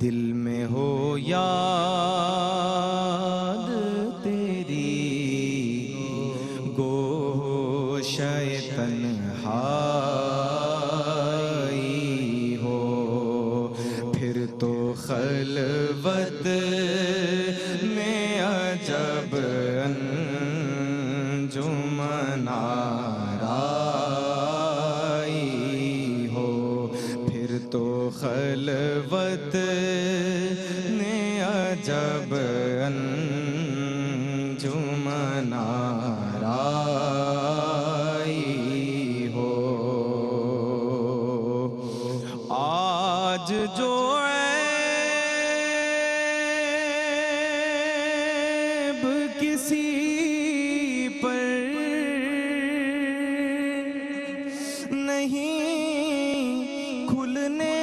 دل میں ہو یاد تیری گوشۂ تنہائی ہو، پھر تو خلوت میں عجب انجمن آرائی ہو، پھر تو خلوت میں عجب انجمن آرائی ہو۔ آج جو عیب کسی پر نہیں کھلنے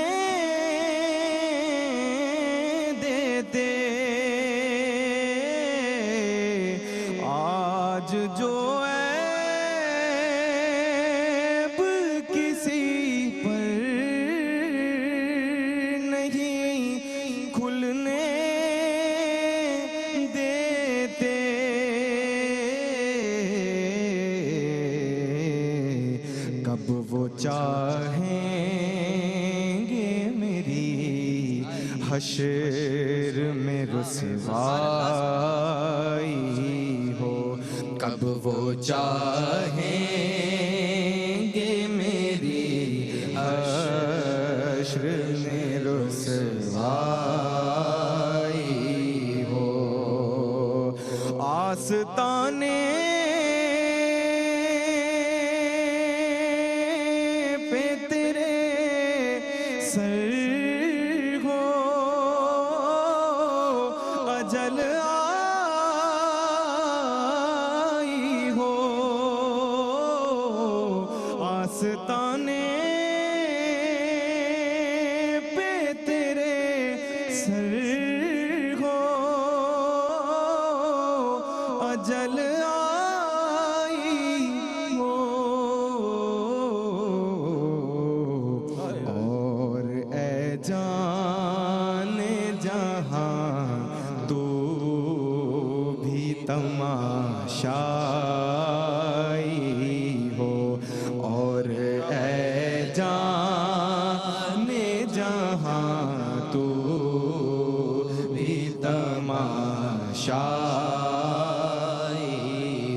دیتے، آج جو عیب کسی پر نہیں کھلنے دیتے، کب وہ چاہیں گے میری حشر میں رسوائی ہو، کب وہ چاہیں گے میری حشر میں رسوائی ہو۔ آستانے پہ تیرے سر ہو، اجل آئی ہو، آستانے پہ تیرے سر ہو، اجل آئی ہو، اور اے جان جہاں تو بھی تماشائی ہو، اور اے جان جہاں تو بھی تماشائی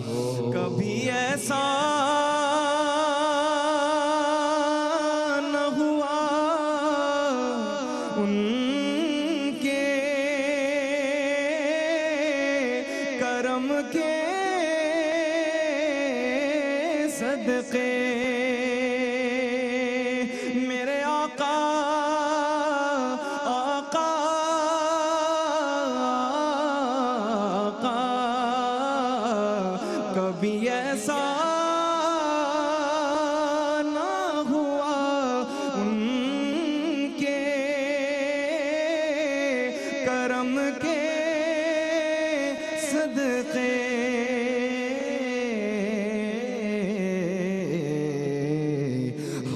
ہو۔ کبھی ایسا نہ ہوا ان کے کرم کے صدقے، میرے آقا آقا آقا، کبھی ایسا نہ ہوا ان کے کرم کے صدقے،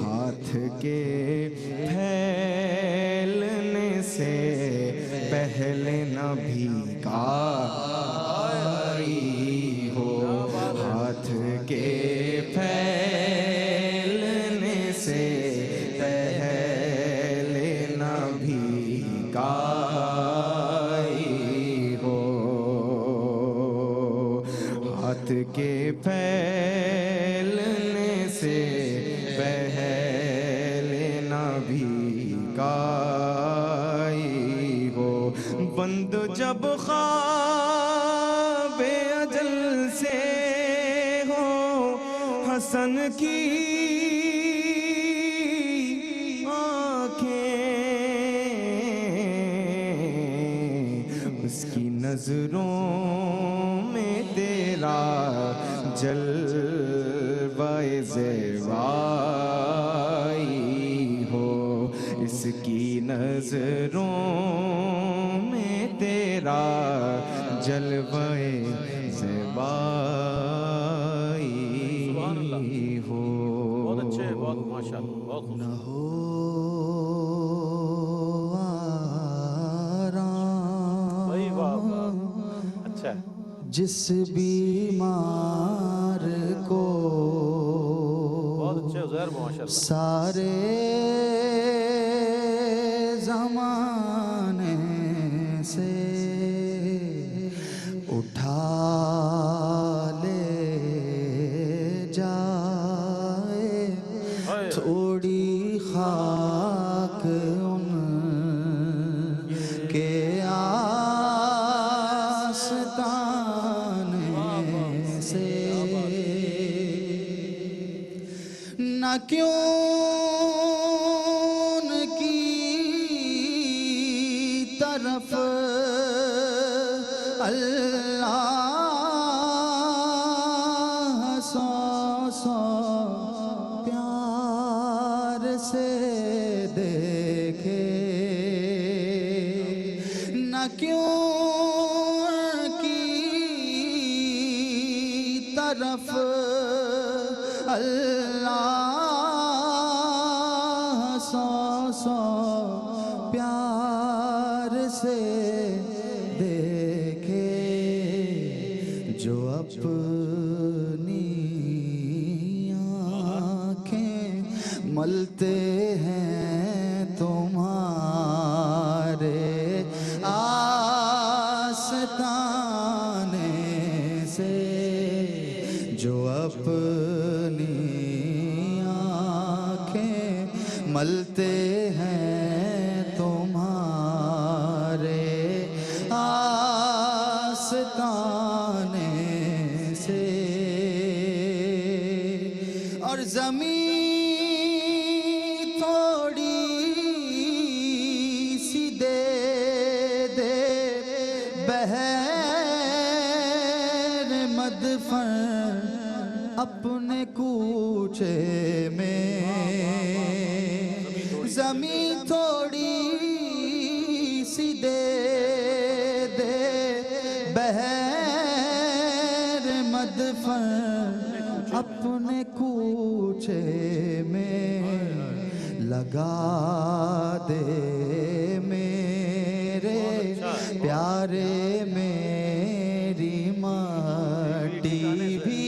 ہاتھ کے پھیلنے سے پہلے نہ بھیکاری ہو، ہاتھ کے پھیلنے سے پہلے نہ بھیکاری ہو، ہاتھ کے پھیلنے سے پہلے نہ بھیکاری ہو، بند جب خواب اجل سے ہو حسن کی آنکھیں، اس کی نظروں میں تیرا جلوہ زیبائی ہو، اس کی نظروں میں تیرا جلوہ زیبائی ہو۔ بہت اچھے، بہت ماشاءاللہ، بہت خوبصورت۔ نہ ہو جس بیمار کو سارے زمانے سے اٹھا لے جائے تھوڑی خاک ان کے آستانے سے نہ کیوں ان کی طرف اللہ سو سو پیار سے دیکھے نہ کیوں ان کی طرف اللہ سو سو پیار سے دیکھے جو اپنی آنکھیں ملتے ہیں تمہارے آستانے سے جو اپنی آنکھیں ملتے ہیں تمہارے آستانے سے اور زمین تھوڑی سی دے دے بہر مدفن اپنے کوچے میں زمین تھوڑی سی دے دے بہر مدفن اپنے کوچے میں لگا دے میرے پیارے میری مٹی بھی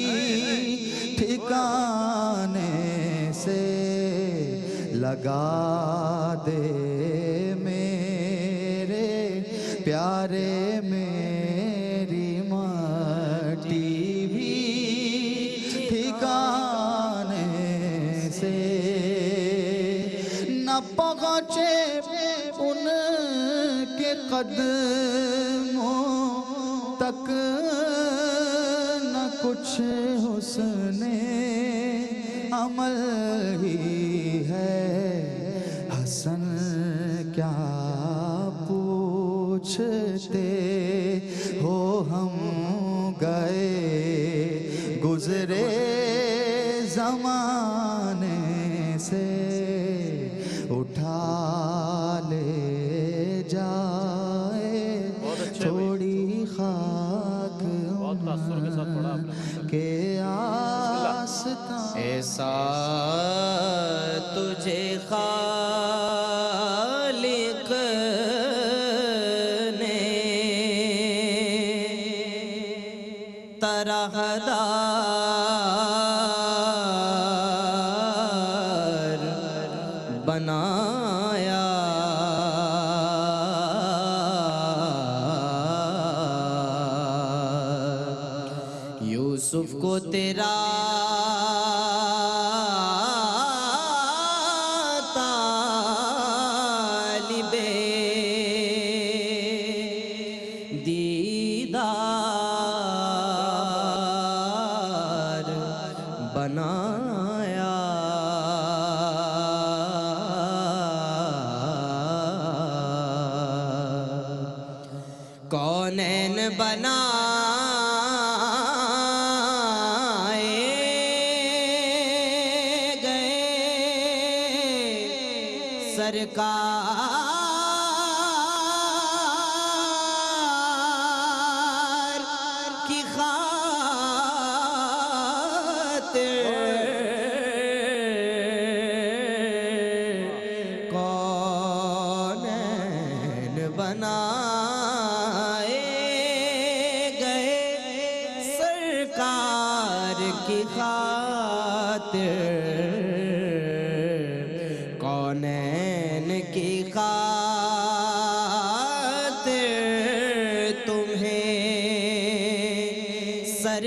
ٹھکانے سے لگا دے میرے پیارے میری مٹی بھی ٹھکانے سے نہ پہنچے ان کے قدموں تک نہ کچھ حسن عمل ہی ہے حسن کیا پوچھتے ہو ہم گئے گزرے زمانے سے اٹھا لے جائے تھوڑی خاک کے آستاں ایسا تجھے خالق نے طرح دار بنایا یوسف کو تیرا طالب دیدار بنایا کونین بنا سرکار کی خاطر کونین بنائے گئے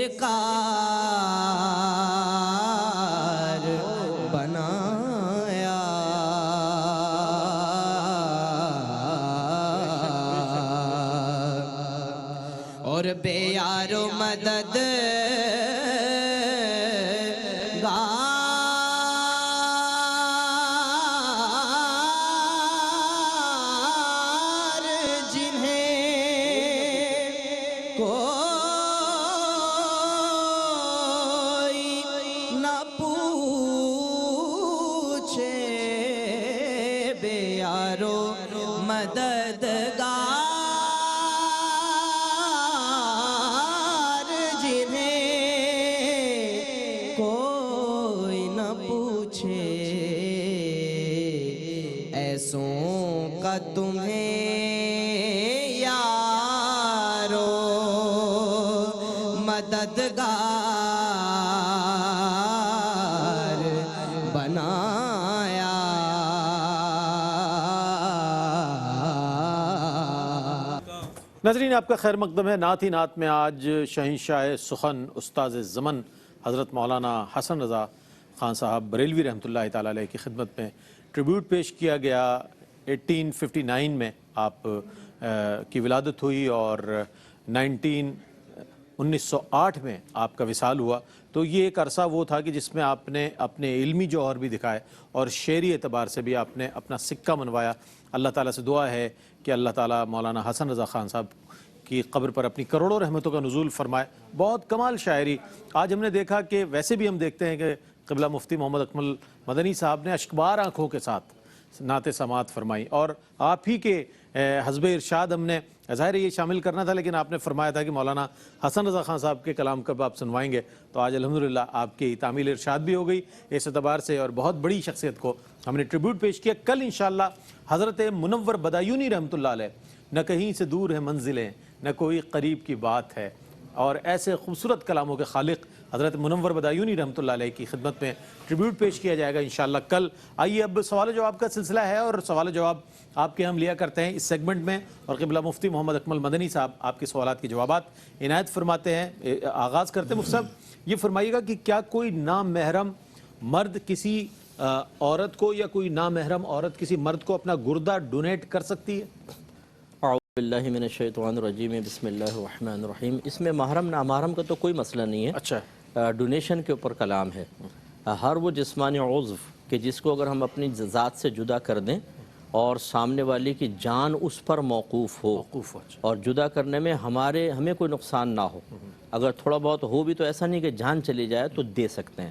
سرکار بنایا اور بے یار و مدد گار جنہیں کوئی نہ پوچھے بے یار و مددگار جنہیں کوئی نہ پوچھے ایسوں کا تمہیں یارو مددگار بنایا ناظرین آپ کا خیر مقدم ہے۔ نعت ہی نعت میں آج شہنشاہ سخن استاذ زمن حضرت مولانا حسن رضا خان صاحب بریلوی رحمۃ اللہ تعالیٰ علیہ کی خدمت میں ٹریبیوٹ پیش کیا گیا۔ 1859 میں آپ کی ولادت ہوئی اور 1908 میں آپ کا وصال ہوا، تو یہ ایک عرصہ وہ تھا کہ جس میں آپ نے اپنے علمی جوہر بھی دکھائے اور شعری اعتبار سے بھی آپ نے اپنا سکہ منوایا۔ اللہ تعالیٰ سے دعا ہے کہ اللہ تعالیٰ مولانا حسن رضا خان صاحب کی قبر پر اپنی کروڑوں رحمتوں کا نزول فرمائے۔ بہت کمال شاعری۔ آج ہم نے دیکھا کہ ویسے بھی ہم دیکھتے ہیں کہ قبلہ مفتی محمد اکمل مدنی صاحب نے اشکبار آنکھوں کے ساتھ نعت سماعت فرمائی، اور آپ ہی کے حزب ارشاد ہم نے ظاہر یہ شامل کرنا تھا، لیکن آپ نے فرمایا تھا کہ مولانا حسن رضا خان صاحب کے کلام کب آپ سنوائیں گے، تو آج الحمدللہ آپ کی تعمیل ارشاد بھی ہو گئی اس اعتبار سے، اور بہت بڑی شخصیت کو ہم نے ٹریبیوٹ پیش کیا۔ کل انشاءاللہ حضرت منور بدایونی رحمۃ اللہ علیہ، نہ کہیں سے دور ہے منزلیں نہ کوئی قریب کی بات ہے، اور ایسے خوبصورت کلاموں کے خالق حضرت منور بدایونی رحمۃ اللہ علیہ کی خدمت میں ٹریبیوٹ پیش کیا جائے گا انشاءاللہ کل۔ آئیے اب سوال و جواب کا سلسلہ ہے، اور سوال و جواب آپ کے ہم لیا کرتے ہیں اس سیگمنٹ میں، اور قبلہ مفتی محمد اکمل مدنی صاحب آپ کے سوالات کے جوابات عنایت فرماتے ہیں۔ آغاز کرتے ہیں مفتی صاحب، یہ فرمائیے گا کہ کیا کوئی نامحرم مرد کسی عورت کو، یا کوئی نامحرم عورت کسی مرد کو اپنا گردہ ڈونیٹ کر سکتی ہے؟ اعوذ باللہ من الشیطان الرجیم، بسم اللہ الرحمن الرحیم۔ اس میں محرم نامحرم کا تو کوئی مسئلہ نہیں ہے، اچھا، ڈونیشن کے اوپر کلام ہے۔ ہر وہ جسمانی عضو کہ جس کو اگر ہم اپنی ذات سے جدا کر دیں اور سامنے والے کی جان اس پر موقوف ہو، اور جدا کرنے میں ہمیں کوئی نقصان نہ ہو، اگر تھوڑا بہت ہو بھی تو ایسا نہیں کہ جان چلی جائے تو دے سکتے ہیں،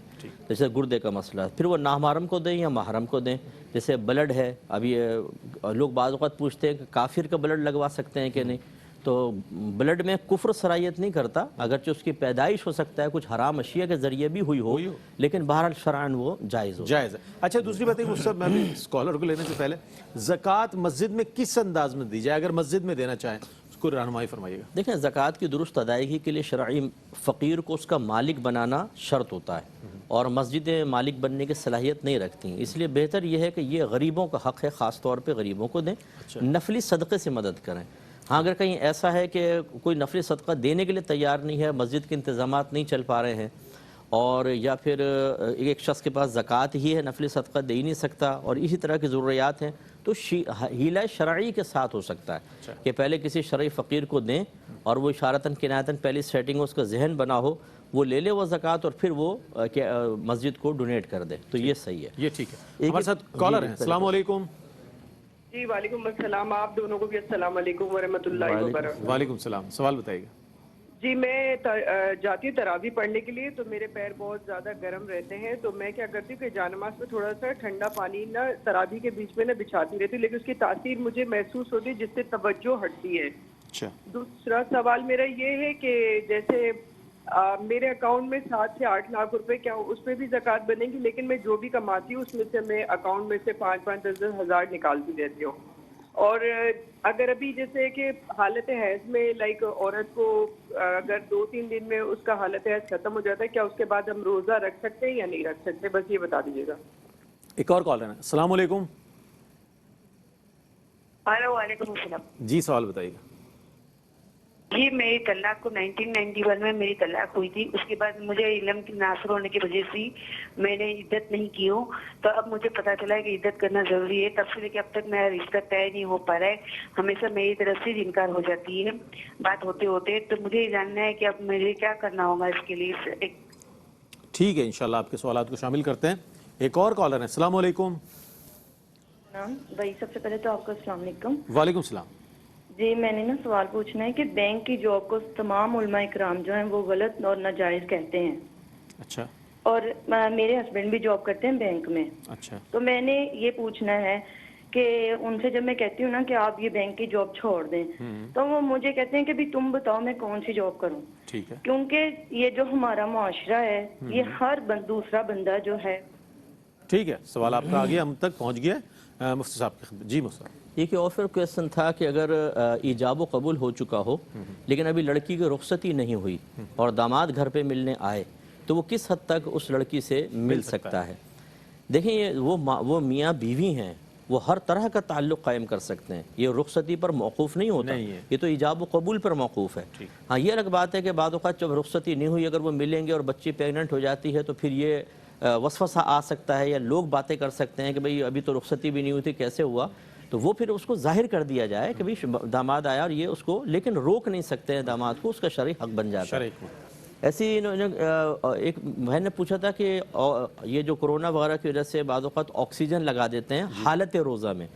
جیسے گردے کا مسئلہ، پھر وہ نامحرم کو دیں یا محرم کو دیں۔ جیسے بلڈ ہے، ابھی لوگ بعض اوقات پوچھتے ہیں کہ کافر کا بلڈ لگوا سکتے ہیں کہ نہیں، تو بلڈ میں کفر صلاحیت نہیں کرتا، اگرچہ اس کی پیدائش ہو سکتا ہے کچھ حرام اشیاء کے ذریعے بھی ہوئی ہو، لیکن بہرحال شرعاً وہ جائز ہو، جائز ہے۔ اچھا دوسری بات ہے مصطفیٰ، میں بھی اسکالر کو لینے سے پہلے زکوٰۃ مسجد میں کس انداز میں دی جائے، اگر مسجد میں دینا چاہیں اس کو رہنمائی فرمائیے گا۔ دیکھیں زکوٰۃ کی درست ادائیگی کے لیے شرعی فقیر کو اس کا مالک بنانا شرط ہوتا ہے، اور مسجدیں مالک بننے کی صلاحیت نہیں رکھتی، اس لیے بہتر یہ ہے کہ یہ غریبوں کا حق ہے، خاص طور پہ غریبوں کو دیں، نفلی صدقے سے مدد کریں۔ ہاں اگر کہیں ایسا ہے کہ کوئی نفلی صدقہ دینے کے لیے تیار نہیں ہے، مسجد کے انتظامات نہیں چل پا رہے ہیں، اور یا پھر ایک شخص کے پاس زکوٰۃ ہی ہے، نفلی صدقہ دے ہی نہیں سکتا، اور اسی طرح کی ضروریات ہیں، تو حیلہ شرعی کے ساتھ ہو سکتا ہے کہ پہلے کسی شرعی فقیر کو دیں، اور وہ اشارتاً کنایتاً پہلی سیٹنگ اس کا ذہن بنا ہو، وہ لے لے وہ زکوٰۃ اور پھر وہ مسجد کو ڈونیٹ کر دے، تو یہ صحیح ہے۔ یہ ٹھیک ہے۔ ہمارے ساتھ کالر ہیں، السلام علیکم۔ جی وعلیکم السلام، آپ دونوں کو بھی السلام علیکم ورحمۃ اللہ وبرکاتہ۔ وعلیکم السلام، سوال بتائیے گا۔ جی میں جاتی ہوں تراویح پڑھنے کے لیے، تو میرے پیر بہت زیادہ گرم رہتے ہیں، تو میں کیا کرتی ہوں کہ جانماز میں تھوڑا سا ٹھنڈا پانی نہ تراویح کے بیچ میں نہ بچھاتی رہتی ہوں، لیکن اس کی تاثیر مجھے محسوس ہوتی ہے جس سے توجہ ہٹتی ہے۔ اچھا، دوسرا سوال میرا یہ ہے کہ جیسے میرے اکاؤنٹ میں 7 سے 8 لاکھ روپے، کیا اس میں بھی زکوٰۃ بنے گی؟ لیکن میں جو بھی کماتی ہوں اس میں سے میں اکاؤنٹ میں سے 5-5 10 ہزار نکالتی رہتی ہوں، اور اگر ابھی جیسے کہ حالت حیض میں لائک عورت کو اگر 2-3 دن میں اس کا حالت حیض ختم ہو جاتا ہے، کیا اس کے بعد ہم روزہ رکھ سکتے ہیں یا نہیں رکھ سکتے؟ بس یہ بتا دیجیے گا۔ ایک اور کالر ہے، السلام علیکم۔ ہلو، وعلیکم السلام۔ جی سوال بتائیے گا۔ جی میری طلاق کو 1991 میں میری طلاق ہوئی تھی. اس کے بعد مجھے علم کی ناصر ہونے کی وجہ سے میں نے عدت نہیں کی ہوں. تو اب مجھے پتا چلا ہے کہ عدت کرنا ضروری ہے. تب سے لے کے اب تک میرا رشتہ طے نہیں ہو پا رہا ہے. ہمیشہ میری طرف سے انکار ہو جاتی ہے بات ہوتے ہوتے. تو مجھے یہ جاننا ہے کہ اب مجھے کیا کرنا ہوگا اس کے لیے. ٹھیک ہے، انشاءاللہ آپ کے سوالات کو شامل کرتے ہیں. ایک اور کالر ہے. السلام علیکم. بھائی سب سے پہلے تو آپ کو السلام علیکم. وعلیکم السلام. جی میں نے نا سوال پوچھنا ہے کہ بینک کی جاب کو تمام علماء اکرام جو ہیں وہ غلط اور ناجائز کہتے ہیں. اچھا. اور میرے ہسبینڈ بھی جاب کرتے ہیں بینک میں. اچھا. تو میں نے یہ پوچھنا ہے کہ ان سے جب میں کہتی ہوں نا کہ آپ یہ بینک کی جاب چھوڑ دیں تو وہ مجھے کہتے ہیں کہ بھی تم بتاؤ میں کون سی جاب کروں. ٹھیک ہے. کیونکہ یہ جو ہمارا معاشرہ ہے یہ ہر دوسرا بندہ جو ہے. ٹھیک ہے، سوال آپ کا آگے ہم تک پہنچ گیا. مفتی صاحب کی خدمت. جی مفتی صاحب. یہ کہ آفر کویسچن تھا کہ اگر ایجاب و قبول ہو چکا ہو لیکن ابھی لڑکی کی رخصتی نہیں ہوئی اور داماد گھر پہ ملنے آئے تو وہ کس حد تک اس لڑکی سے مل سکتا ہے. دیکھیں یہ وہ میاں بیوی ہیں، وہ ہر طرح کا تعلق قائم کر سکتے ہیں. یہ رخصتی پر موقوف نہیں ہوتا، یہ تو ایجاب و قبول پر موقوف ہے. ہاں یہ الگ بات ہے کہ بعض اوقات جب رخصتی نہیں ہوئی اگر وہ ملیں گے اور بچی پیگننٹ ہو جاتی ہے تو پھر یہ وسوسہ آ سکتا ہے یا لوگ باتیں کر سکتے ہیں کہ بھئی ابھی تو رخصتی بھی نہیں ہوئی تھی کیسے ہوا. تو وہ پھر اس کو ظاہر کر دیا جائے کہ بھئی داماد آیا اور یہ اس کو، لیکن روک نہیں سکتے ہیں داماد کو، اس کا شرعی حق بن جاتا ہے. ایسی ایک بہن نے پوچھا تھا کہ یہ جو کرونا وغیرہ کی وجہ سے بعض اوقات آکسیجن لگا دیتے ہیں حالت روزہ میں،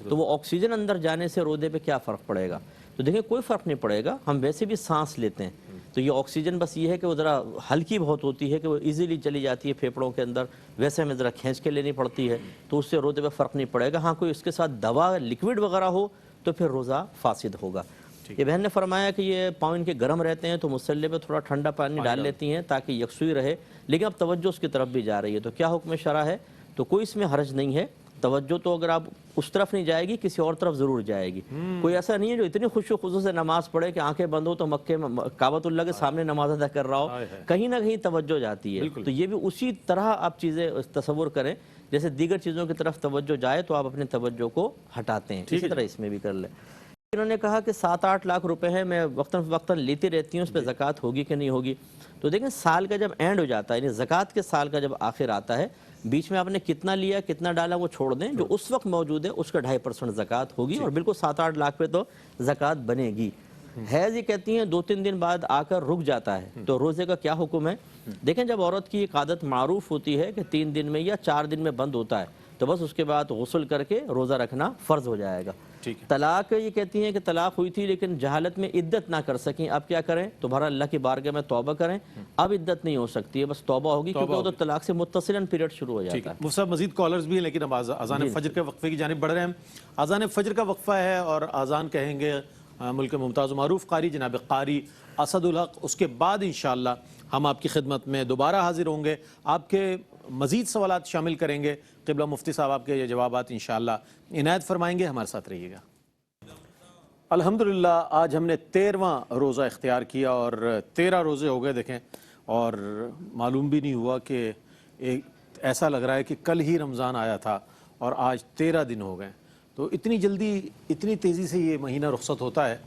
تو وہ آکسیجن اندر جانے سے روزے پہ کیا فرق پڑے گا. تو دیکھیں کوئی فرق نہیں پڑے گا، ہم ویسے بھی سانس لیتے ہیں تو یہ آکسیجن بس یہ ہے کہ وہ ذرا ہلکی بہت ہوتی ہے کہ وہ ایزیلی چلی جاتی ہے پھیپڑوں کے اندر، ویسے ہمیں ذرا کھینچ کے لینی پڑتی ہے تو اس سے روزے پہ فرق نہیں پڑے گا. ہاں کوئی اس کے ساتھ دوا لکوڈ وغیرہ ہو تو پھر روزہ فاسد ہوگا. یہ بہن نے فرمایا کہ یہ پاؤں ان کے گرم رہتے ہیں تو مسلح پہ تھوڑا ٹھنڈا پانی ڈال لیتی ہیں تاکہ یکسوئی رہے، لیکن اب توجہ اس کی طرف بھی جا رہی ہے. تو کیا حکم شرع ہے؟ تو کوئی اس میں حرج نہیں ہے. توجہ تو اگر آپ اس طرف نہیں جائے گی کسی اور طرف ضرور جائے گی. کوئی ایسا نہیں ہے جو اتنی خوشی و خضوع سے نماز پڑھے کہ آنکھیں بند ہو تو مکے کعبۃ اللہ کے سامنے نماز ادا کر رہا ہو، کہیں نہ کہیں توجہ جاتی ہے. تو یہ بھی اسی طرح آپ چیزیں تصور کریں جیسے دیگر چیزوں کی طرف توجہ جائے تو آپ اپنے توجہ کو ہٹاتے ہیں، اسی طرح اس میں بھی کر لیں. انہوں نے کہا کہ 7-8 لاکھ روپے ہیں، میں وقتاً فوقتاً لیتی رہتی ہوں، اس پہ زکوٰۃ ہوگی کہ نہیں ہوگی. تو دیکھیں سال کا جب اینڈ ہو جاتا ہے، یعنی زکوٰۃ کے سال کا جب آخر آتا ہے، بیچ میں آپ نے کتنا لیا کتنا ڈالا وہ چھوڑ دیں، جو اس وقت موجود ہے اس کا 2.5% زکوٰۃ ہوگی اور بالکل 7-8 لاکھ پہ تو زکوٰۃ بنے گی. حیض یہ کہتی ہیں 2-3 دن بعد آ کر رک جاتا ہے تو روزے کا کیا حکم ہے؟ دیکھیں جب عورت کی ایک عادت معروف ہوتی ہے کہ 3 دن میں یا 4 دن میں بند ہوتا ہے تو بس اس کے بعد غسل کر کے روزہ رکھنا فرض ہو جائے گا. طلاق یہ کہتی ہیں کہ طلاق ہوئی تھی لیکن جہالت میں عدت نہ کر سکیں، اب کیا کریں؟ تو بہرحال اللہ کی بارگاہ میں توبہ کریں. اب عدت نہیں ہو سکتی ہے، بس توبہ ہوگی کیونکہ وہ تو طلاق سے متصلاً پیریڈ شروع ہو جاتا ہے. مفتی صاحب مزید کالرز بھی ہیں لیکن اب اذان فجر کے وقفے کی جانب بڑھ رہے ہیں. اذان فجر کا وقفہ ہے اور اذان کہیں گے ملک ممتاز و معروف قاری جناب قاری اسد الحق. اس کے بعد انشاءاللہ ہم آپ کی خدمت میں دوبارہ حاضر ہوں گے، آپ کے مزید سوالات شامل کریں گے. قبلہ مفتی صاحب آپ کے یہ جوابات انشاءاللہ عنایت فرمائیں گے. ہمارے ساتھ رہیے گا. الحمدللہ آج ہم نے 13واں روزہ اختیار کیا اور 13 روزے ہو گئے دیکھیں، اور معلوم بھی نہیں ہوا کہ ایسا لگ رہا ہے کہ کل ہی رمضان آیا تھا اور آج 13 دن ہو گئے. تو اتنی جلدی اتنی تیزی سے یہ مہینہ رخصت ہوتا ہے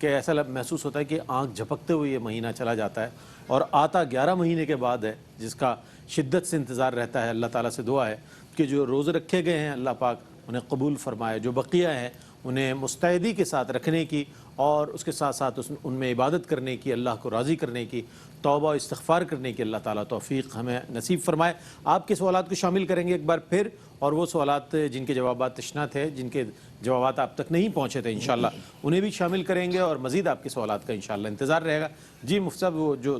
کہ ایسا محسوس ہوتا ہے کہ آنکھ جھپکتے ہوئے یہ مہینہ چلا جاتا ہے اور آتا 11 مہینے کے بعد ہے جس کا شدت سے انتظار رہتا ہے. اللہ تعالیٰ سے دعا ہے کہ جو روزے رکھے گئے ہیں اللہ پاک انہیں قبول فرمائے، جو بقیہ ہیں انہیں مستعدی کے ساتھ رکھنے کی اور اس کے ساتھ ساتھ ان میں عبادت کرنے کی، اللہ کو راضی کرنے کی، توبہ و استغفار کرنے کی اللہ تعالیٰ توفیق ہمیں نصیب فرمائے. آپ کے سوالات کو شامل کریں گے ایک بار پھر، اور وہ سوالات جن کے جوابات تشنا تھے، جن کے جوابات آپ تک نہیں پہنچے تھے انشاءاللہ انہیں بھی شامل کریں گے اور مزید آپ کے سوالات کا انشاءاللہ انتظار رہے گا. جی مفتی صاحب وہ جو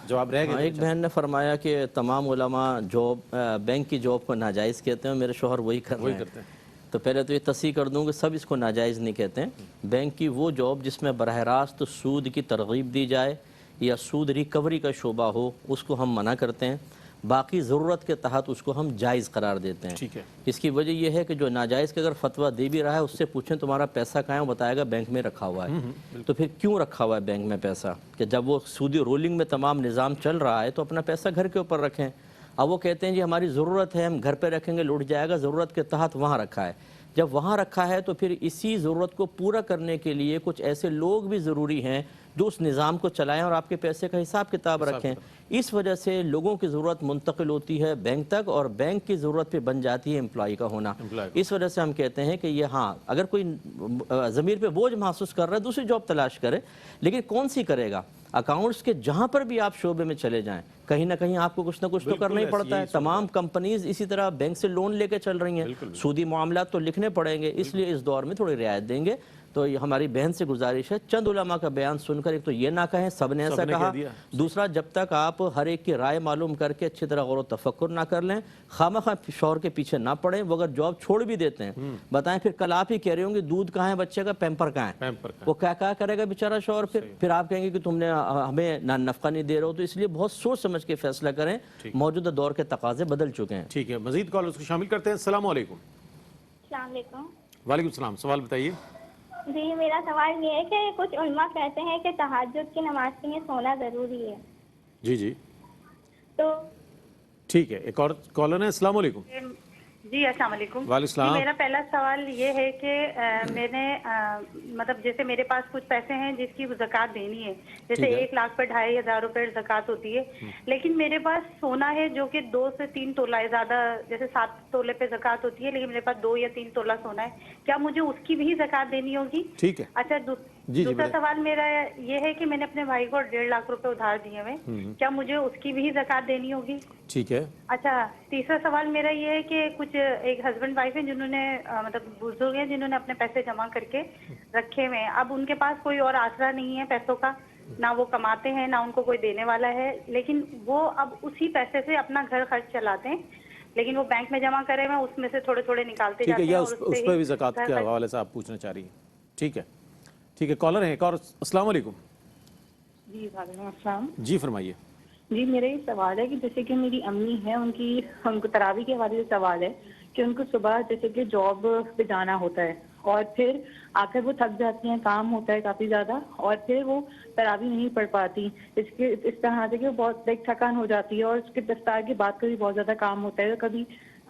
جواب رہے گا. ایک بہن نے فرمایا کہ تمام علماء بینک کی جاب کو ناجائز کہتے ہیں، میرے شوہر وہی کرتے ہیں. تو پہلے تو یہ تصحیح کر دوں کہ سب اس کو ناجائز نہیں کہتے ہیں. بینک کی وہ جاب جس میں براہ راست سود کی ترغیب دی جائے یا سود ریکوری کا شعبہ ہو اس کو ہم منع کرتے ہیں. باقی ضرورت کے تحت اس کو ہم جائز قرار دیتے ہیں. ٹھیک ہے. اس کی وجہ یہ ہے کہ جو ناجائز کے اگر فتویٰ دے بھی رہا ہے اس سے پوچھیں تمہارا پیسہ کہاں ہے، وہ بتائے گا بینک میں رکھا ہوا ہے. تو پھر کیوں رکھا ہوا ہے بینک میں پیسہ؟ کہ جب وہ سودی رولنگ میں تمام نظام چل رہا ہے تو اپنا پیسہ گھر کے اوپر رکھیں. اب وہ کہتے ہیں جی ہماری ضرورت ہے، ہم گھر پہ رکھیں گے لوٹ جائے گا، ضرورت کے تحت وہاں رکھا ہے. جب وہاں رکھا ہے تو پھر اسی ضرورت کو پورا کرنے کے لیے کچھ ایسے لوگ بھی ضروری ہیں جو اس نظام کو چلائیں اور آپ کے پیسے کا حساب کتاب رکھیں. اس وجہ سے لوگوں کی ضرورت منتقل ہوتی ہے بینک تک اور بینک کی ضرورت پہ بن جاتی ہے امپلائی کا ہونا. اس وجہ سے ہم کہتے ہیں کہ یہ ہاں اگر کوئی ضمیر پہ بوجھ محسوس کر رہا ہے دوسری جاب تلاش کرے, لیکن کون سی کرے گا؟ اکاؤنٹس کے جہاں پر بھی آپ شعبے میں چلے جائیں کہیں نہ کہیں آپ کو کچھ نہ کچھ تو کرنا ہی پڑتا ہے. تمام کمپنیز اسی طرح بینک سے لون لے کے چل رہی ہیں, سودی معاملات تو لکھنے پڑیں گے, اس لیے اس دور میں تھوڑی رعایت دیں گے. تو یہ ہماری بہن سے گزارش ہے چند علماء کا بیان سن کر ایک تو یہ نہ کہیں سب نے ایسا کہا, دوسرا جب تک آپ ہر ایک کی رائے معلوم کر کے اچھی طرح غور و تفکر نہ کر لیں, خواہ شوہر کے پیچھے نہ پڑیں. وہ اگر جاب چھوڑ بھی دیتے ہیں بتائیں پھر کل آپ ہی کہہ رہے ہوں گے دودھ کہاں ہے بچے کا, پیمپر کہاں ہے, وہ کیا کرے گا بیچارہ شوہر. پھر آپ کہیں گے کہ تم نے ہمیں نفقہ نہیں دے رہے ہو. تو اس لیے بہت سوچ سمجھ کے فیصلہ کریں, موجودہ دور کے تقاضے بدل چکے ہیں. ٹھیک ہے, مزید کالرز کو شامل کرتے ہیں. السلام علیکم. السلام علیکم. وعلیکم السلام, سوال بتائیے. جی میرا سوال یہ ہے کہ کچھ علماء کہتے ہیں کہ تہجد کی نماز کے لیے سونا ضروری ہے. جی تو ٹھیک ہے, ایک اور کالر ہے. السلام علیکم. جی السلام علیکم. وعلیکم السلام. میرا پہلا سوال یہ ہے کہ میں نے مطلب جیسے میرے پاس کچھ پیسے ہیں جس کی زکوٰۃ دینی ہے, جیسے 1 لاکھ پر 2,500 روپے زکوٰۃ ہوتی ہے, لیکن میرے پاس سونا ہے جو کہ 2 سے 3 تولہ ہے, زیادہ جیسے 7 تولے پہ زکوٰۃ ہوتی ہے, لیکن میرے پاس 2 یا 3 تولہ سونا ہے, کیا مجھے اس کی بھی زکوٰۃ دینی ہوگی؟ ٹھیک ہے. اچھا دوسرا سوال میرا یہ ہے کہ میں نے اپنے بھائی کو 1.5 لاکھ روپے ادھار دیے ہوئے, کیا مجھے اس کی بھی زکوٰۃ دینی ہوگی؟ ٹھیک ہے. اچھا تیسرا سوال میرا یہ ہے کہ کچھ ایک ہسبینڈ وائف ہیں جنہوں نے مطلب بزرگ ہیں جنہوں نے اپنے پیسے جمع کر کے رکھے ہوئے ہیں, اب ان کے پاس کوئی اور آسرا نہیں ہے پیسوں کا, نہ وہ کماتے ہیں نہ ان کو کوئی دینے والا ہے, لیکن وہ اب اسی پیسے سے اپنا گھر خرچ چلاتے ہیں, لیکن وہ بینک میں جمع کرے ہوئے اس میں سے تھوڑے تھوڑے نکالتے جاتے ہیں. ٹھیک ہے, اس پہ بھی زکوٰۃ کے حوالے سے آپ پوچھنا چاہ رہی ہیں. ٹھیک ہے ٹھیک ہے, کالر ہیں ایک اور. السلام علیکم. جی وعلیکم السلام. جی فرمائیے. جی میرا یہ سوال ہے کہ جیسے کہ میری امی ہے ان کو تراویح کے حوالے سے سوال ہے کہ ان کو صبح جیسے کہ جاب پہ جانا ہوتا ہے اور پھر آ کر وہ تھک جاتی ہیں, کام ہوتا ہے کافی زیادہ, اور پھر وہ تراویح نہیں پڑھ پاتی. اس طرح سے کہ وہ بہت تھکان ہو جاتی ہے, اور اس کے دستار کی بات کا بھی بہت زیادہ کام ہوتا ہے, کبھی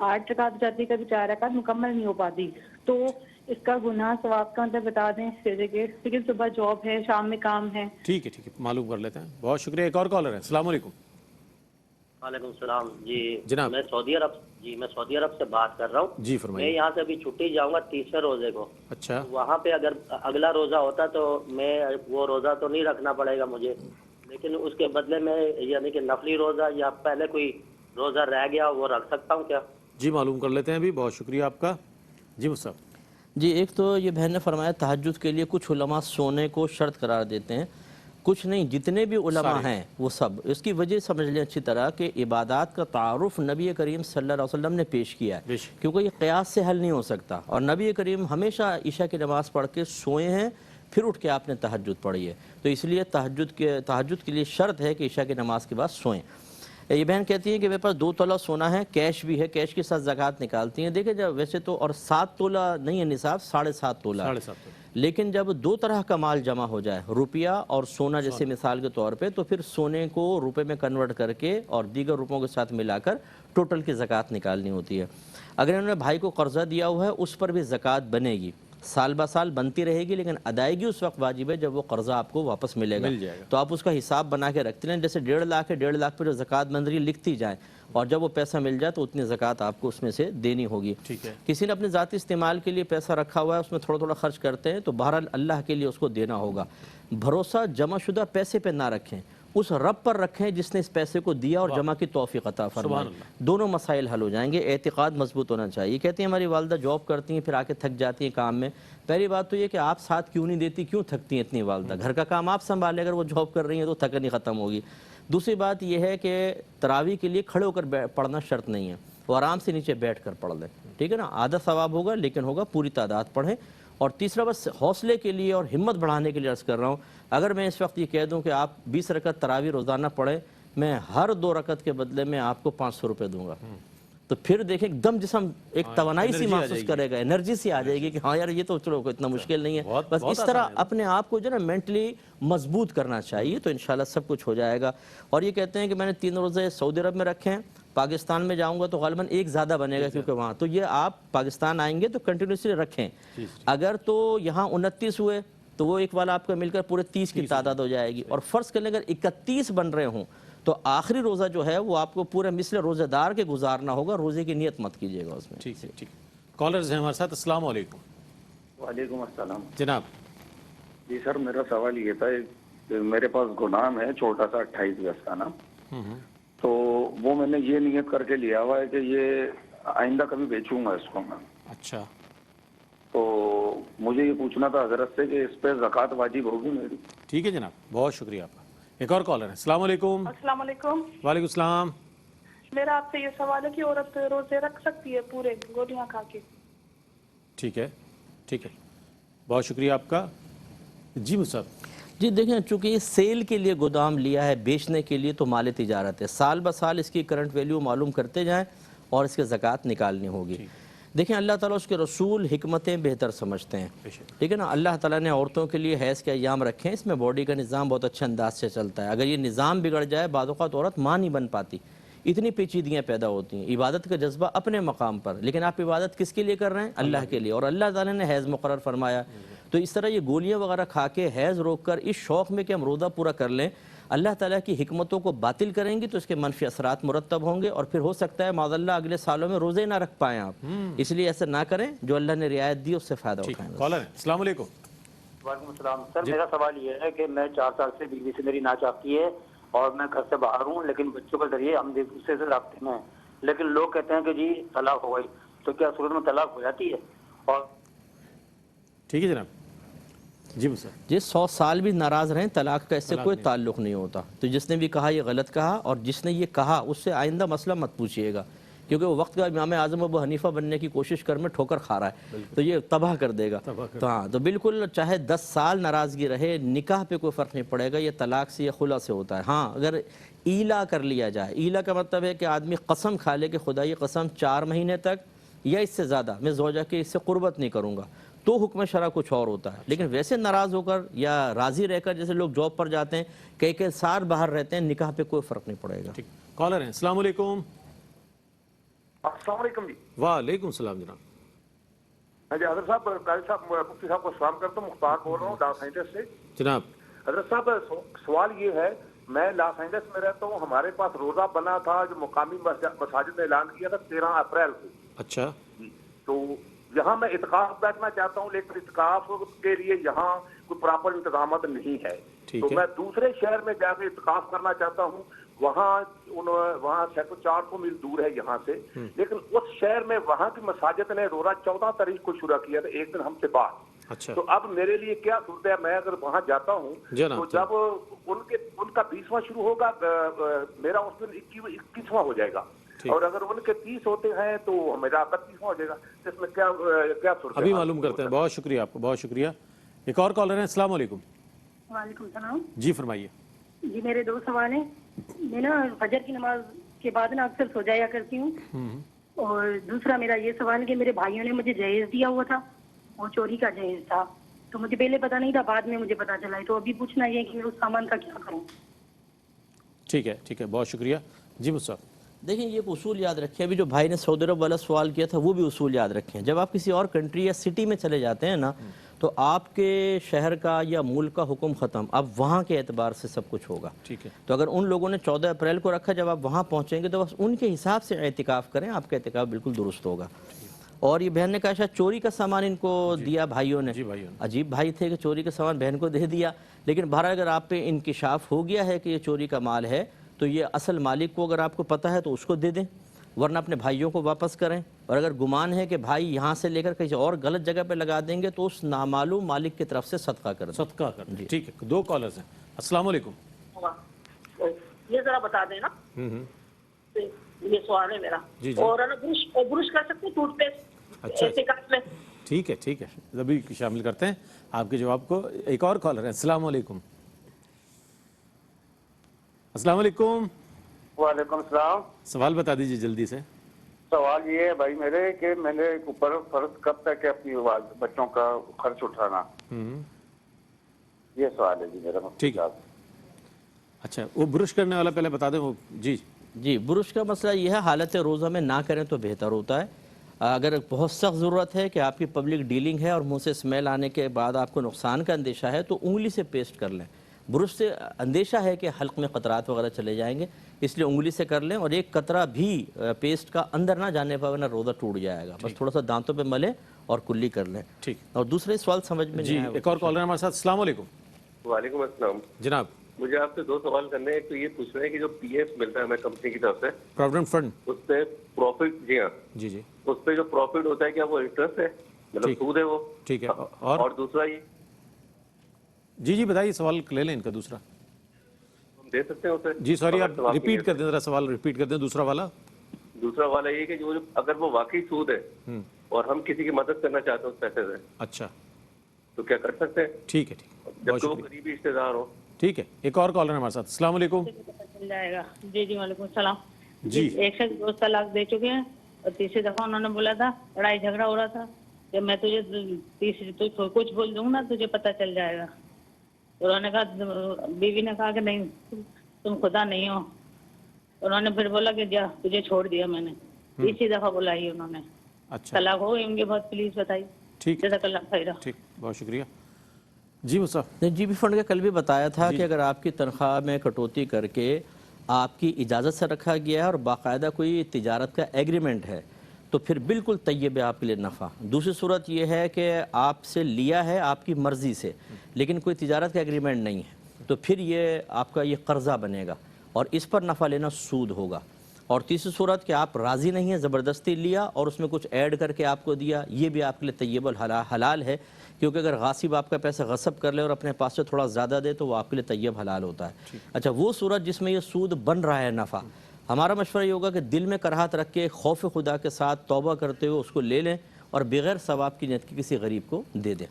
8 رکعت ہو جاتی ہے کبھی 4 رکعت مکمل نہیں ہو پاتی. تو اس کا گناہ ثواب کا مطلب بتا دیں جیسے کہ لیکن صبح جاب ہے شام میں کام ہے. ٹھیک ہے معلوم کر لیتے ہیں. بہت شکریہ. ایک اور کالر ہے. السلام علیکم. وعلیکم السلام. جی جناب میں سعودی عرب سے بات کر رہا ہوں. جی فرمائیے. میں یہاں سے ابھی چھٹی جاؤں گا 30ویں روزے کو. اچھا. وہاں پہ اگر اگلا روزہ ہوتا تو میں وہ روزہ تو نہیں رکھنا پڑے گا مجھے, لیکن اس کے بدلے میں یعنی کہ نفلی روزہ یا پہلے کوئی روزہ رہ گیا وہ رکھ سکتا ہوں کیا؟ جی معلوم کر لیتے ہیں ابھی. بہت شکریہ آپ کا. جی مصعب. جی ایک تو یہ بہن نے فرمایا تہجد کے لیے کچھ علماء سونے کو شرط قرار دیتے ہیں, کچھ نہیں, جتنے بھی علماء ہیں وہ سب. اس کی وجہ سمجھ لیں اچھی طرح کہ عبادات کا تعارف نبی کریم صلی اللہ علیہ وسلم نے پیش کیا ہے, کیونکہ یہ قیاس سے حل نہیں ہو سکتا. اور نبی کریم ہمیشہ عشاء کی نماز پڑھ کے سوئے ہیں, پھر اٹھ کے آپ نے تہجد پڑھی ہے. تو اس لیے تہجد کے لیے شرط ہے کہ عشاء کی نماز کے بعد سوئیں. یہ بہن کہتی ہے کہ میرے پاس 2 تولہ سونا ہے, کیش بھی ہے, کیش کے ساتھ زکوٰۃ نکالتی ہیں. دیکھیں جب ویسے تو اور 7 تولہ نہیں ہے نصاب, 7.5 تولہ, لیکن جب 2 طرح کا مال جمع ہو جائے, روپیہ اور سونا جیسے مثال کے طور پہ, تو پھر سونے کو روپے میں کنورٹ کر کے اور دیگر روپوں کے ساتھ ملا کر ٹوٹل کی زکوٰۃ نکالنی ہوتی ہے. اگر انہوں نے بھائی کو قرضہ دیا ہوا ہے اس پر بھی زکوٰۃ بنے گی, سال بہ سال بنتی رہے گی, لیکن ادائیگی اس وقت واجب ہے جب وہ قرضہ آپ کو واپس ملے گا. تو آپ اس کا حساب بنا کے رکھتے ہیں, جیسے 1.5 لاکھ ہے, 1.5 لاکھ پہ جو زکوٰۃ بن رہی ہے لکھتی جائیں, اور جب وہ پیسہ مل جائے تو اتنی زکوٰۃ آپ کو اس میں سے دینی ہوگی. کسی نے اپنے ذاتی استعمال کے لیے پیسہ رکھا ہوا ہے, اس میں تھوڑا تھوڑا خرچ کرتے ہیں, تو بہرحال اللہ کے لیے اس کو دینا ہوگا. بھروسہ جمع شدہ پیسے پہ نہ رکھیں, اس رب پر رکھیں جس نے اس پیسے کو دیا اور جمع کی توفیق عطا فرمائے. دونوں مسائل حل ہو جائیں گے. اعتقاد مضبوط ہونا چاہیے. کہتی ہیں ہماری والدہ جاب کرتی ہیں, پھر آ کے تھک جاتی ہیں کام میں. پہلی بات تو یہ کہ آپ ساتھ کیوں نہیں دیتی, کیوں تھکتی ہیں اتنی والدہ, گھر کا کام آپ سنبھالیں, اگر وہ جاب کر رہی ہیں تو تھکنی ختم ہوگی. دوسری بات یہ ہے کہ تراویح کے لیے کھڑے ہو کر پڑھنا شرط نہیں ہے, وہ آرام سے نیچے بیٹھ کر پڑھ لیں, ٹھیک ہے نا, آدھا ثواب ہوگا لیکن ہوگا پوری تعداد پڑھیں. اور تیسرا بس حوصلے کے لیے اور ہمت بڑھانے کے لیے عرض کر رہا ہوں, اگر میں اس وقت یہ کہہ دوں کہ آپ 20 رکعت تراویح روزانہ پڑھیں, میں ہر 2 رکعت کے بدلے میں آپ کو 500 روپے دوں گا, تو پھر دیکھیں ایک دم جسم ایک توانائی سی محسوس کرے گا, انرجی سی آ جائے گی کہ ہاں یار یہ تو چلو اتنا مشکل نہیں ہے. بس اس طرح اپنے آپ کو جو نا مینٹلی مضبوط کرنا چاہیے, تو انشاءاللہ سب کچھ ہو جائے گا. اور یہ کہتے ہیں کہ میں نے 3 روزے سعودی عرب میں رکھے ہیں, پاکستان میں جاؤں گا تو غالباً 1 زیادہ بنے گا کیونکہ وہاں, تو یہ آپ پاکستان آئیں گے تو کنٹینیوسلی رکھیں. اگر تو یہاں 29 ہوئے تو وہ ایک والا آپ کا مل کر پورے 30 کی تعداد ہو جائے گی. اور فرض کر لیں اگر 31 بن رہے ہوں تو آخری روزہ جو ہے وہ آپ کو پورے مثل روزہ دار کے گزارنا ہوگا, روزے کی نیت مت کیجیے گا اس میں. ٹھیک ہے, ٹھیک ہے. کالرز ہیں ہمارے ساتھ. السلام علیکم. وعلیکم السلام جناب. جی سر, میرا سوال یہ تھا کہ میرے پاس غلام ہے چھوٹا سا 28 گز کا نا, تو وہ میں نے یہ نیت کر کے لیا ہوا ہے کہ یہ آئندہ کبھی بیچوں گا اس کو میں. اچھا, تو مجھے یہ پوچھنا تھا حضرت سے کہ اس پہ زکوٰۃ واجب ہوگی میری؟ ٹھیک ہے جناب, بہت شکریہ آپ کا. ایک اور کالر ہے. السلام علیکم. السلام علیکم. وعلیکم السلام. میرا آپ سے یہ سوال ہے کہ عورت روزے رکھ سکتی ہے پورے گولیاں کھا کے؟ ٹھیک ہے, ٹھیک ہے, بہت شکریہ آپ کا. جی مصعب. جی دیکھیں, چونکہ یہ سیل کے لیے گودام لیا ہے, بیچنے کے لیے تو مال تجارت ہے, سال بہ سال اس کی کرنٹ ویلیو معلوم کرتے جائیں اور اس کے زکوٰۃ نکالنی ہوگی. دیکھیں اللہ تعالیٰ اس کے رسول حکمتیں بہتر سمجھتے ہیں, ٹھیک ہے نا. اللہ تعالیٰ نے عورتوں کے لیے حیض کے ایام رکھے ہیں, اس میں باڈی کا نظام بہت اچھے انداز سے چلتا ہے. اگر یہ نظام بگڑ جائے بعض اوقات عورت ماں نہیں بن پاتی, اتنی پیچیدگیاں پیدا ہوتی ہیں. عبادت کا جذبہ اپنے مقام پر, لیکن آپ عبادت کس کے لیے کر رہے ہیں؟ اللہ کے لیے, اور اللہ تعالیٰ نے حیض مقرر فرمایا. تو اس طرح یہ گولیاں وغیرہ کھا کے حیض روک کر اس شوق میں کہ ہم روزہ پورا کر لیں, اللہ تعالیٰ کی حکمتوں کو باطل کریں گی تو اس کے منفی اثرات مرتب ہوں گے, اور پھر ہو سکتا ہے معاذ اللہ اگلے سالوں میں روزے نہ رکھ پائیں آپ. اس لیے ایسا نہ کریں, جو اللہ نے رعایت دی اس سے فائدہ اٹھائیں. کالر ہے. السلام علیکم. وعلیکم السلام. سر میرا سوال یہ ہے کہ میں 4 سال سے بیوی سے میری ناچاقی ہے اور میں گھر سے باہر ہوں, لیکن بچوں کے ذریعے ہم ایک دوسرے سے رابطے میں ہیں, لیکن لوگ کہتے ہیں کہ جی طلاق ہو گئی, تو کیا صورت میں طلاق ہو جاتی ہے؟ اور ٹھیک ہے جناب. جی سر. جی 100 سال بھی ناراض رہیں, طلاق کا اس سے کوئی تعلق نہیں ہوتا. تو جس نے بھی کہا یہ غلط کہا, اور جس نے یہ کہا اس سے آئندہ مسئلہ مت پوچھیے گا, کیونکہ وہ وقت کا امام اعظم ابو حنیفہ بننے کی کوشش کر میں ٹھوکر کھا رہا ہے, تو یہ تباہ کر دے گا. تو ہاں, تو بالکل چاہے 10 سال ناراضگی رہے, نکاح پہ کوئی فرق نہیں پڑے گا, یہ طلاق سے یا خلا سے ہوتا ہے. ہاں اگر ایلا کر لیا جائے, ایلا کا مطلب ہے کہ آدمی قسم کھا لے کہ خدا یہ قسم 4 مہینے تک یا اس سے زیادہ میں زوجہ کے اس سے قربت نہیں کروں گا, تو حکم شرع کچھ اور ہوتا ہے. لیکن ویسے ناراض ہو کر یا راضی رہ کر, جیسے لوگ جاب پر جاتے ہیں کئی سال باہر رہتے ہیں, نکاح پہ کوئی فرق نہیں پڑے گا. کالر ہیں. السلام علیکم. السلام علیکم. جی وعلیکم السلام جناب. جی حضرت صاحب, قاضی صاحب مفتی صاحب کو سلام کرتا ہوں, مختار بول رہا ہوں لاس اینجلس سے. جناب. حضرت صاحب سوال یہ ہے, میں لاس اینجلس میں رہتا ہوں, ہمارے پاس روزہ بنا تھا جو مقامی مساجد نے اعلان کیا تھا 13 اپریل کو. اچھا. تو یہاں میں اعتکاف بیٹھنا چاہتا ہوں, لیکن اعتکاف کے لیے یہاں کوئی پراپر انتظامات نہیں ہے, تو میں دوسرے شہر میں جا کے اعتکاف کرنا چاہتا ہوں. وہاں 400 میل دور ہے یہاں سے, لیکن اس شہر میں وہاں کی مساجد نے روزہ 14 تاریخ کو شروع کیا تھا, ایک دن ہم سے بعد. اچھا. تو اب میرے لیے کیا صورت ہے, میں اگر وہاں جاتا ہوں تو جب ان کا 20واں شروع ہوگا, میرا اس دن 21واں ہو جائے گا, اور اگر ان کے 30 ہوتے ہیں تو میرا 31واں ہو جائے گا. اس میں کیا صورت ہے ابھی معلوم کرتے ہیں. بہت شکریہ آپ کو, بہت شکریہ. ایک اور کالر ہیں. السلام علیکم. وعلیکم السلام. جی فرمائیے. جی میرے 2 سوال ہیں. میں نا فجر کی نماز کے بعد نا اکثر سو جایا کرتی ہوں, اور دوسرا میرا یہ سوال ہے کہ میرے بھائیوں نے مجھے جہیز دیا ہوا تھا, وہ چوری کا جہیز تھا, تو مجھے پہلے پتا نہیں تھا, بعد میں مجھے پتا چلا ہے, تو ابھی پوچھنا یہ ہے کہ میں اس سامان کا کیا کروں. ٹھیک ہے, ٹھیک ہے, بہت شکریہ. جی مصعب. دیکھیں یہ اصول یاد رکھیں, ابھی جو بھائی نے سعودی عرب والا سوال کیا تھا وہ بھی اصول یاد رکھیں. جب آپ کسی اور کنٹری یا سٹی میں چلے جاتے ہیں نا, تو آپ کے شہر کا یا ملک کا حکم ختم, اب وہاں کے اعتبار سے سب کچھ ہوگا. ٹھیک ہے. تو اگر ان لوگوں نے 14 اپریل کو رکھا, جب آپ وہاں پہنچیں گے تو بس ان کے حساب سے اعتکاف کریں, آپ کا اعتکاف بالکل درست ہوگا. اور یہ بہن نے کہا شاید چوری کا سامان ان کو دیا بھائیوں نے. عجیب بھائی تھے کہ چوری کا سامان بہن کو دے دیا, لیکن بہرحال اگر آپ پہ انکشاف ہو گیا ہے کہ یہ چوری کا مال ہے, تو یہ اصل مالک کو اگر آپ کو پتہ ہے تو اس کو دے دیں, ورنہ اپنے بھائیوں کو واپس کریں. اور اگر گمان ہے کہ بھائی یہاں سے لے کر کہیں اور غلط جگہ پہ لگا دیں گے تو اس نامعلوم مالک کی طرف سے صدقہ کر دیں. صدقہ کر دیں. ٹھیک ہے. 2 کالرز ہیں. السلام علیکم. یہ ذرا بتا دینا, یہ سوال ہے میرا. اور برش کر سکتے ہیں ٹوتھ پیسٹ اعتکاف میں؟ ٹھیک ہے, ٹھیک ہے, ابھی شامل کرتے ہیں آپ کے جواب کو. ایک اور کالر ہے. السلام علیکم. السلام علیکم. وعلیکم السلام. سوال بتا دیجیے جلدی سے. سوال یہ ہے بھائی میرے کہ میں نے اوپر فرض کب تک ہے اپنی بچوں کا خرچ اٹھانا, یہ سوال ہے جی میرا. ٹھیک ہے. اچھا, وہ برش کرنے والا پہلے بتا دیں وہ. جی جی, برش کا مسئلہ یہ ہے حالت روزہ میں نہ کریں تو بہتر ہوتا ہے. اگر بہت سخت ضرورت ہے کہ آپ کی پبلک ڈیلنگ ہے اور منہ سے اسمیل آنے کے بعد آپ کو نقصان کا اندیشہ ہے تو انگلی سے پیسٹ کر لیں. برش سے اندیشہ ہے کہ حلق میں قطرات وغیرہ چلے جائیں گے، اس لیے انگلی سے کر لیں، اور ایک قطرہ بھی پیسٹ کا اندر نہ جانے پر ورنہ روزہ ٹوٹ جائے گا. بس تھوڑا سا دانتوں پہ ملیں اور کلی کر لیں. ٹھیک. اور دوسرے سوال سمجھ میں جی نہیں آیا. ایک اور کالر ہمارے ساتھ. السلام علیکم. وعلیکم السلام جناب. مجھے آپ سے 2 سوال کرنے ہیں. ایک تو یہ پوچھنا ہے کہ جو پی ایف ملتا ہے ہمیں کمپنی کی طرف سے پروویڈنٹ فنڈ، اس پہ پروفٹ، جی ہاں جی جی، اس پہ جو پروفٹ ہوتا ہے کیا وہ انٹرسٹ ہے، مطلب سود ہے وہ؟ ٹھیک ہے. اور دوسرا یہ جی جی بتائیے سوال لے لیں ان کا دوسرا. ہم دے سکتے ہیں اسے؟ جی سوری آپ ریپیٹ کر دیں ذرا، سوال ریپیٹ کر دیں دوسرا والا. دوسرا والا یہ کہ جو اگر وہ واقعی سود ہے اور ہم کسی کی مدد کرنا چاہتے ہیں اس پیسے سے، اچھا تو کیا کر سکتے ہیں؟ ٹھیک ہے. ٹھیک ہے، جبکہ وہ قریبی رشتے دار ہو. ٹھیک ہے. ایک اور کالر ہمارے ساتھ. السلام علیکم. چل جائے گا. جی جی وعلیکم السلام. جی ایک شخص 2 طلاق دے چکے ہیں اور تیسری دفعہ انہوں نے بولا تھا، لڑائی جھگڑا ہو رہا تھا کہ میں تجھے تیسری تو کچھ بول دوں نا تجھے پتہ چل جائے گا. انہوں نے کہا، بیوی نے کہا کہ نہیں تم خدا نہیں ہو. انہوں نے پھر بولا کہ جا تجھے چھوڑ دیا میں نے. تیسری دفعہ بلائی انہوں نے. اچھا طلاق ہو گئی ان کی. بہت پلیز بتائیے. ٹھیک. جزاک اللہ خیر. ٹھیک، بہت شکریہ. جی مصعب. جی بی فنڈ کا کل بھی بتایا تھا کہ اگر آپ کی تنخواہ میں کٹوتی کر کے آپ کی اجازت سے رکھا گیا ہے اور باقاعدہ کوئی تجارت کا ایگریمنٹ ہے تو پھر بالکل طیب ہے آپ کے لیے نفع. دوسری صورت یہ ہے کہ آپ سے لیا ہے آپ کی مرضی سے لیکن کوئی تجارت کا ایگریمنٹ نہیں ہے تو پھر یہ آپ کا یہ قرضہ بنے گا اور اس پر نفع لینا سود ہوگا. اور تیسری صورت کہ آپ راضی نہیں ہیں، زبردستی لیا اور اس میں کچھ ایڈ کر کے آپ کو دیا، یہ بھی آپ کے لیے طیب حلال ہے، کیونکہ اگر غاصب آپ کا پیسہ غصب کر لے اور اپنے پاس سے تھوڑا زیادہ دے تو وہ آپ کے لیے طیب حلال ہوتا ہے. اچھا وہ صورت جس میں یہ سود بن رہا ہے نفع، ہمارا مشورہ یہ ہوگا کہ دل میں کراہت رکھ کے خوف خدا کے ساتھ توبہ کرتے ہوئے اس کو لے لیں اور بغیر ثواب کی نیت کی کسی غریب کو دے دیں.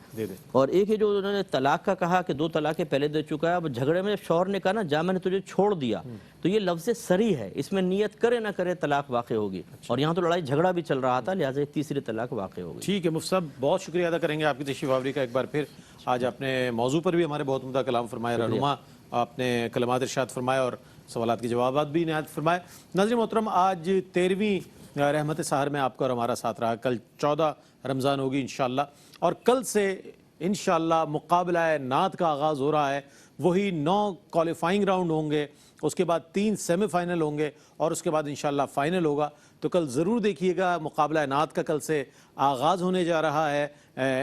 اور ایک ہے جو انہوں نے طلاق کا کہا کہ 2 طلاقیں پہلے دے چکا ہے، اب جھگڑے میں شوہر نے کہا نا جا میں نے تجھے چھوڑ دیا، تو یہ لفظ صریح ہے، اس میں نیت کرے نہ کرے طلاق واقع ہوگی. اور یہاں تو لڑائی جھگڑا بھی چل رہا تھا لہٰذا تیسری طلاق واقع ہوگی. ٹھیک ہے مفتی صاحب، بہت شکریہ ادا کریں گے آپ کی تشریف آوری کا. ایک بار پھر آج آپ نے موضوع پر بھی ہمارے بہت عمدہ کلام فرمایا، رہنما آپ نے کلمات ارشاد فرمایا اور سوالات کے جوابات بھی نہایت فرمائے. ناظرین محترم، آج 13ویں رحمت سحر میں آپ کا اور ہمارا ساتھ رہا. کل 14 رمضان ہوگی انشاءاللہ، اور کل سے انشاءاللہ مقابلہ نعت کا آغاز ہو رہا ہے. وہی 9 کوالیفائنگ راؤنڈ ہوں گے، اس کے بعد 3 سیمی فائنل ہوں گے اور اس کے بعد انشاءاللہ فائنل ہوگا. تو کل ضرور دیکھیے گا، مقابلہ نعت کا کل سے آغاز ہونے جا رہا ہے.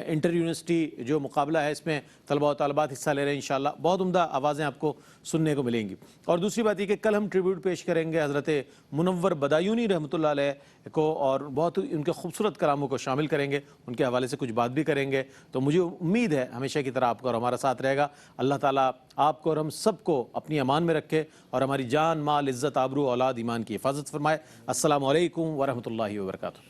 انٹر یونیورسٹی جو مقابلہ ہے اس میں طلبہ و طالبات حصہ لے رہے ہیں. انشاءاللہ بہت عمدہ آوازیں آپ کو سننے کو ملیں گی. اور دوسری بات یہ کہ کل ہم ٹریبیوٹ پیش کریں گے حضرت منور بدایونی رحمۃ اللہ علیہ کو، اور بہت ان کے خوبصورت کلاموں کو شامل کریں گے، ان کے حوالے سے کچھ بات بھی کریں گے. تو مجھے امید ہے ہمیشہ کی طرح آپ کا اور ہمارا ساتھ رہے گا. اللہ تعالیٰ آپ کو اور ہم سب کو اپنی امان میں رکھے اور ہماری جان، مال، عزت، آبرو، اولاد، ایمان کی حفاظت فرمائے. السلام علیکم ورحمۃ اللہ وبرکاتہ.